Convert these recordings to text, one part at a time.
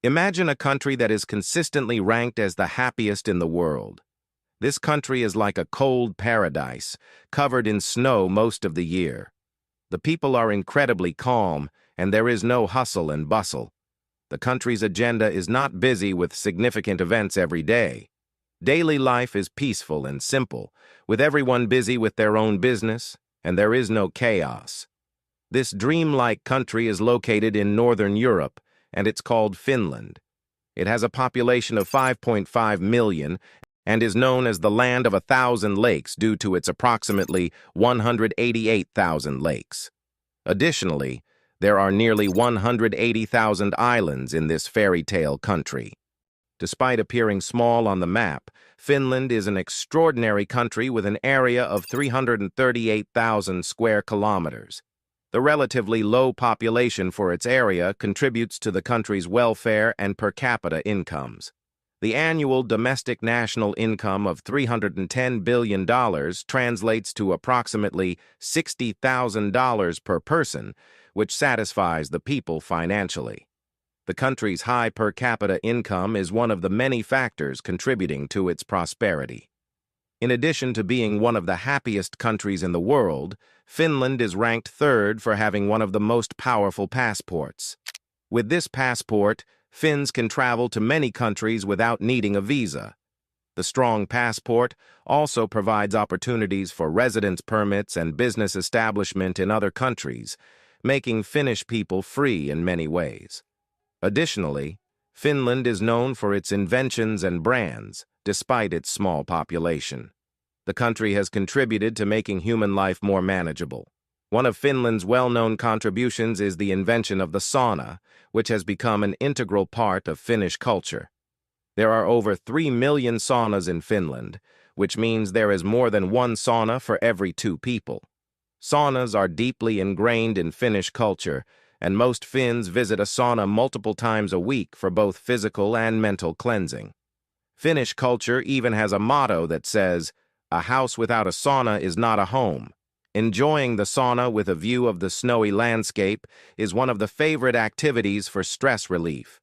Imagine a country that is consistently ranked as the happiest in the world. This country is like a cold paradise, covered in snow most of the year. The people are incredibly calm, and there is no hustle and bustle. The country's agenda is not busy with significant events every day. Daily life is peaceful and simple, with everyone busy with their own business, and there is no chaos. This dreamlike country is located in Northern Europe, and it's called Finland. It has a population of 5.5 million and is known as the land of 1,000 lakes due to its approximately 188,000 lakes. Additionally, there are nearly 180,000 islands in this fairy tale country. Despite appearing small on the map, Finland is an extraordinary country with an area of 338,000 square kilometers. The relatively low population for its area contributes to the country's welfare and per capita incomes. The annual domestic national income of $310 billion translates to approximately $60,000 per person, which satisfies the people financially. The country's high per capita income is one of the many factors contributing to its prosperity. In addition to being one of the happiest countries in the world, Finland is ranked third for having one of the most powerful passports. With this passport, Finns can travel to many countries without needing a visa. The strong passport also provides opportunities for residence permits and business establishment in other countries, making Finnish people free in many ways. Additionally, Finland is known for its inventions and brands, despite its small population. The country has contributed to making human life more manageable. One of Finland's well-known contributions is the invention of the sauna, which has become an integral part of Finnish culture. There are over 3 million saunas in Finland, which means there is more than one sauna for every 2 people. Saunas are deeply ingrained in Finnish culture, and most Finns visit a sauna multiple times a week for both physical and mental cleansing. Finnish culture even has a motto that says, "A house without a sauna is not a home." Enjoying the sauna with a view of the snowy landscape is one of the favorite activities for stress relief.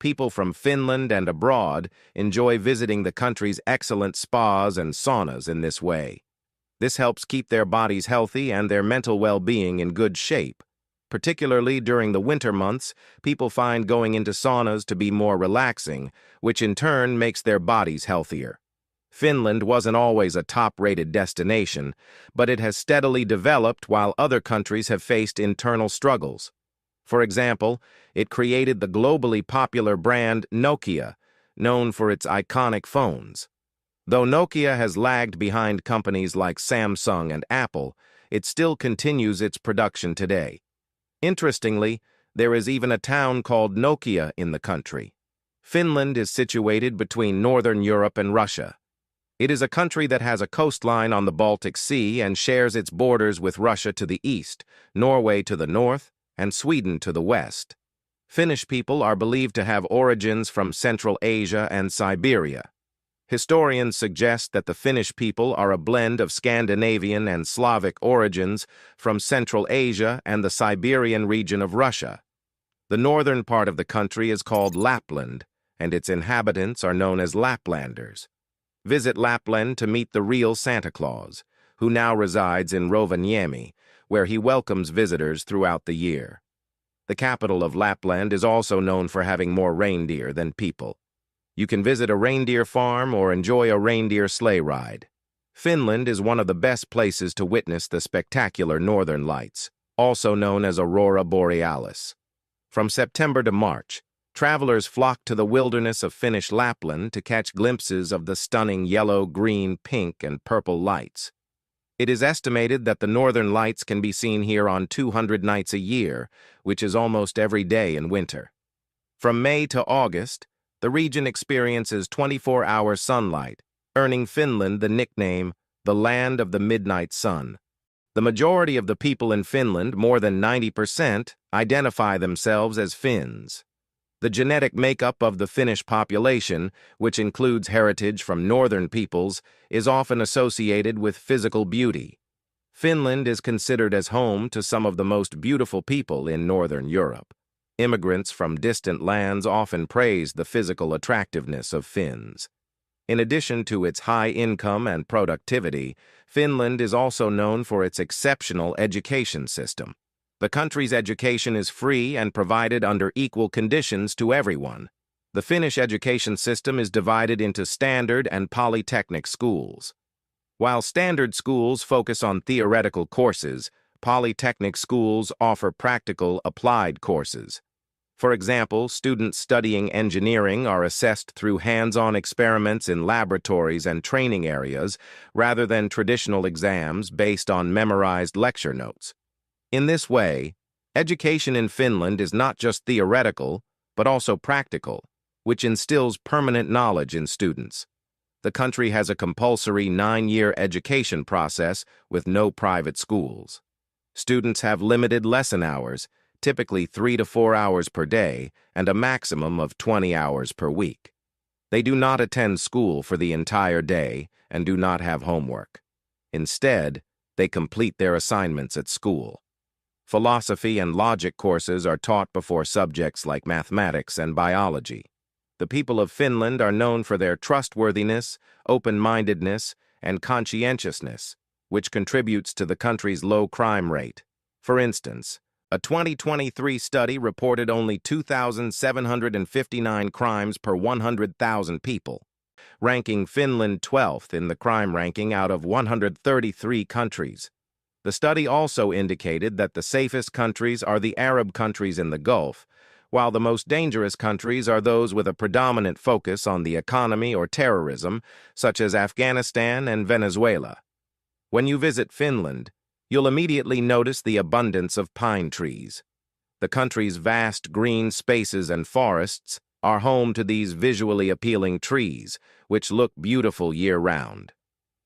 People from Finland and abroad enjoy visiting the country's excellent spas and saunas in this way. This helps keep their bodies healthy and their mental well-being in good shape. Particularly during the winter months, people find going into saunas to be more relaxing, which in turn makes their bodies healthier. Finland wasn't always a top-rated destination, but it has steadily developed while other countries have faced internal struggles. For example, it created the globally popular brand Nokia, known for its iconic phones. Though Nokia has lagged behind companies like Samsung and Apple, it still continues its production today. Interestingly, there is even a town called Nokia in the country. Finland is situated between Northern Europe and Russia. It is a country that has a coastline on the Baltic Sea and shares its borders with Russia to the east, Norway to the north, and Sweden to the west. Finnish people are believed to have origins from Central Asia and Siberia. Historians suggest that the Finnish people are a blend of Scandinavian and Slavic origins from Central Asia and the Siberian region of Russia. The northern part of the country is called Lapland, and its inhabitants are known as Laplanders. Visit Lapland to meet the real Santa Claus, who now resides in Rovaniemi, where he welcomes visitors throughout the year. The capital of Lapland is also known for having more reindeer than people. You can visit a reindeer farm or enjoy a reindeer sleigh ride. Finland is one of the best places to witness the spectacular northern lights, also known as Aurora Borealis. From September to March, travelers flock to the wilderness of Finnish Lapland to catch glimpses of the stunning yellow, green, pink, and purple lights. It is estimated that the northern lights can be seen here on 200 nights a year, which is almost every day in winter. From May to August, the region experiences 24-hour sunlight, earning Finland the nickname, the Land of the Midnight Sun. The majority of the people in Finland, more than 90%, identify themselves as Finns. The genetic makeup of the Finnish population, which includes heritage from northern peoples, is often associated with physical beauty. Finland is considered as home to some of the most beautiful people in Northern Europe. Immigrants from distant lands often praise the physical attractiveness of Finns. In addition to its high income and productivity, Finland is also known for its exceptional education system. The country's education is free and provided under equal conditions to everyone. The Finnish education system is divided into standard and polytechnic schools. While standard schools focus on theoretical courses, polytechnic schools offer practical, applied courses. For example, students studying engineering are assessed through hands-on experiments in laboratories and training areas rather than traditional exams based on memorized lecture notes. In this way, education in Finland is not just theoretical, but also practical, which instills permanent knowledge in students. The country has a compulsory 9-year education process with no private schools. Students have limited lesson hours, typically 3 to 4 hours per day, and a maximum of 20 hours per week. They do not attend school for the entire day and do not have homework. Instead, they complete their assignments at school. Philosophy and logic courses are taught before subjects like mathematics and biology. The people of Finland are known for their trustworthiness, open-mindedness, and conscientiousness, which contributes to the country's low crime rate. For instance, a 2023 study reported only 2,759 crimes per 100,000 people, ranking Finland 12th in the crime ranking out of 133 countries. The study also indicated that the safest countries are the Arab countries in the Gulf, while the most dangerous countries are those with a predominant focus on the economy or terrorism, such as Afghanistan and Venezuela. When you visit Finland, you'll immediately notice the abundance of pine trees. The country's vast green spaces and forests are home to these visually appealing trees, which look beautiful year-round.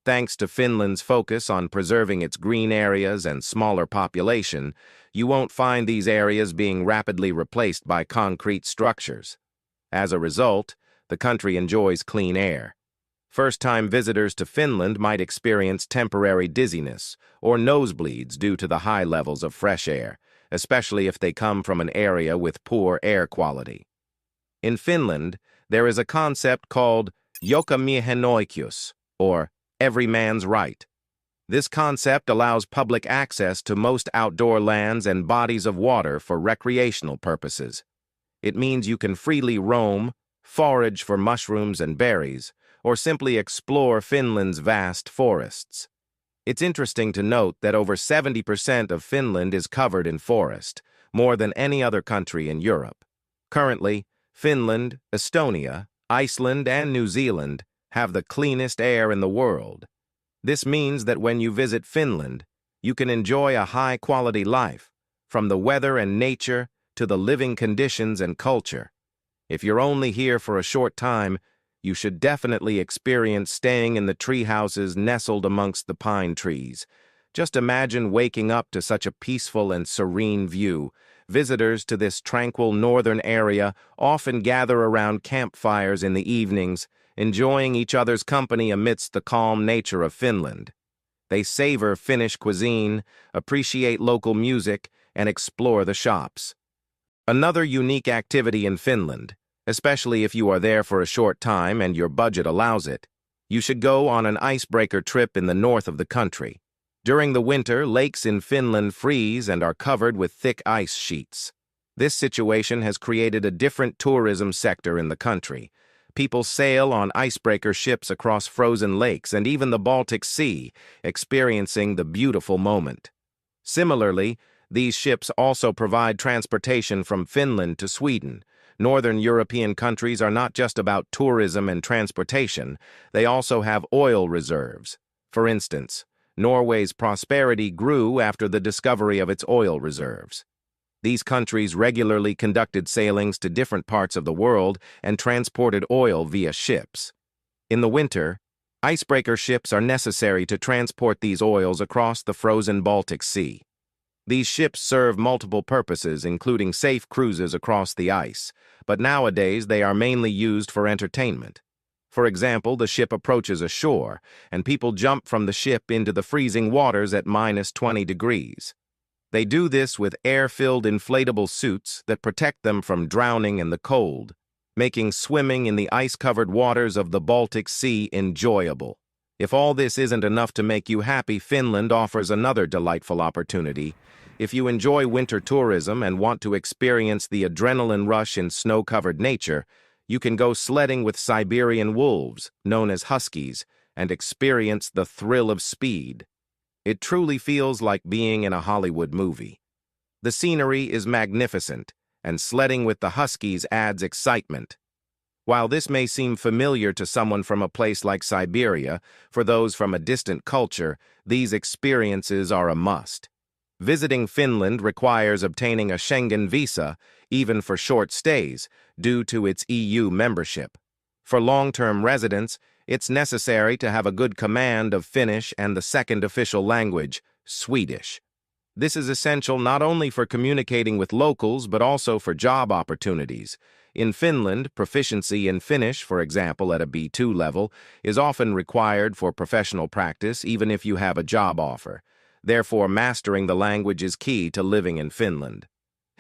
Thanks to Finland's focus on preserving its green areas and smaller population, you won't find these areas being rapidly replaced by concrete structures. As a result, the country enjoys clean air. First-time visitors to Finland might experience temporary dizziness or nosebleeds due to the high levels of fresh air, especially if they come from an area with poor air quality. In Finland, there is a concept called jokamiehen oikeus, or every man's right. This concept allows public access to most outdoor lands and bodies of water for recreational purposes. It means you can freely roam, forage for mushrooms and berries, or simply explore Finland's vast forests. It's interesting to note that over 70% of Finland is covered in forest, more than any other country in Europe. Currently, Finland, Estonia, Iceland, and New Zealand have the cleanest air in the world. This means that when you visit Finland, you can enjoy a high-quality life, from the weather and nature to the living conditions and culture. If you're only here for a short time, you should definitely experience staying in the tree houses nestled amongst the pine trees. Just imagine waking up to such a peaceful and serene view. Visitors to this tranquil northern area often gather around campfires in the evenings, enjoying each other's company amidst the calm nature of Finland. They savor Finnish cuisine, appreciate local music, and explore the shops. Another unique activity in Finland, especially if you are there for a short time and your budget allows it, you should go on an icebreaker trip in the north of the country. During the winter, lakes in Finland freeze and are covered with thick ice sheets. This situation has created a different tourism sector in the country. People sail on icebreaker ships across frozen lakes and even the Baltic Sea, experiencing the beautiful moment. Similarly, these ships also provide transportation from Finland to Sweden. Northern European countries are not just about tourism and transportation, they also have oil reserves. For instance, Norway's prosperity grew after the discovery of its oil reserves. These countries regularly conducted sailings to different parts of the world and transported oil via ships. In the winter, icebreaker ships are necessary to transport these oils across the frozen Baltic Sea. These ships serve multiple purposes, including safe cruises across the ice, but nowadays they are mainly used for entertainment. For example, the ship approaches a shore, and people jump from the ship into the freezing waters at -20 degrees. They do this with air-filled inflatable suits that protect them from drowning in the cold, making swimming in the ice-covered waters of the Baltic Sea enjoyable. If all this isn't enough to make you happy, Finland offers another delightful opportunity. If you enjoy winter tourism and want to experience the adrenaline rush in snow-covered nature, you can go sledding with Siberian wolves, known as huskies, and experience the thrill of speed. It truly feels like being in a Hollywood movie. The scenery is magnificent, and sledding with the huskies adds excitement. While this may seem familiar to someone from a place like Siberia, for those from a distant culture, these experiences are a must. Visiting Finland requires obtaining a Schengen visa, even for short stays, due to its EU membership. For long-term residents, it's necessary to have a good command of Finnish and the second official language, Swedish. This is essential not only for communicating with locals but also for job opportunities. In Finland, proficiency in Finnish, for example at a B2 level, is often required for professional practice even if you have a job offer. Therefore, mastering the language is key to living in Finland.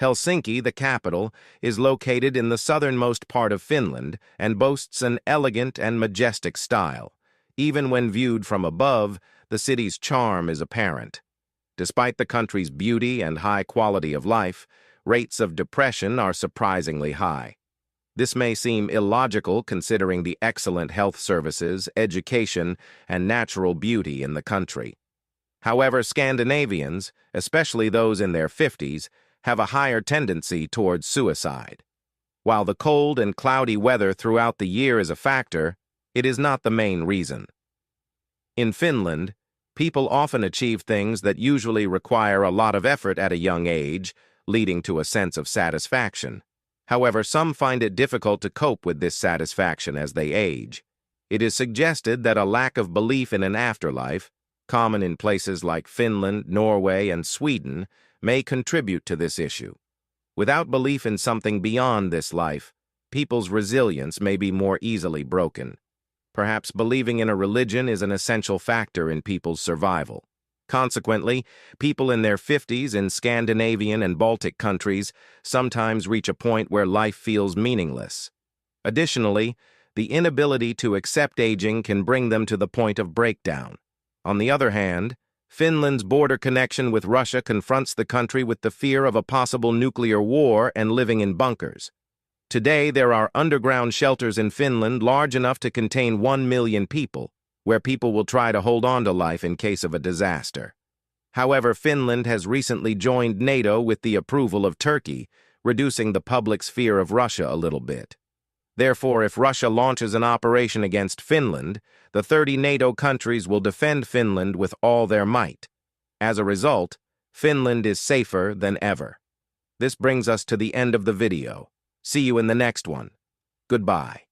Helsinki, the capital, is located in the southernmost part of Finland and boasts an elegant and majestic style. Even when viewed from above, the city's charm is apparent. Despite the country's beauty and high quality of life, rates of depression are surprisingly high. This may seem illogical considering the excellent health services, education, and natural beauty in the country. However, Scandinavians, especially those in their 50s, have a higher tendency towards suicide. While the cold and cloudy weather throughout the year is a factor, it is not the main reason. In Finland, people often achieve things that usually require a lot of effort at a young age, leading to a sense of satisfaction. However, some find it difficult to cope with this satisfaction as they age. It is suggested that a lack of belief in an afterlife, common in places like Finland, Norway, and Sweden, may contribute to this issue. Without belief in something beyond this life, people's resilience may be more easily broken. Perhaps believing in a religion is an essential factor in people's survival. Consequently, people in their 50s in Scandinavian and Baltic countries sometimes reach a point where life feels meaningless. Additionally, the inability to accept aging can bring them to the point of breakdown. On the other hand, Finland's border connection with Russia confronts the country with the fear of a possible nuclear war and living in bunkers. Today, there are underground shelters in Finland large enough to contain 1 million people, where people will try to hold on to life in case of a disaster. However, Finland has recently joined NATO with the approval of Turkey, reducing the public's fear of Russia a little bit. Therefore, if Russia launches an operation against Finland, the 30 NATO countries will defend Finland with all their might. As a result, Finland is safer than ever. This brings us to the end of the video. See you in the next one. Goodbye.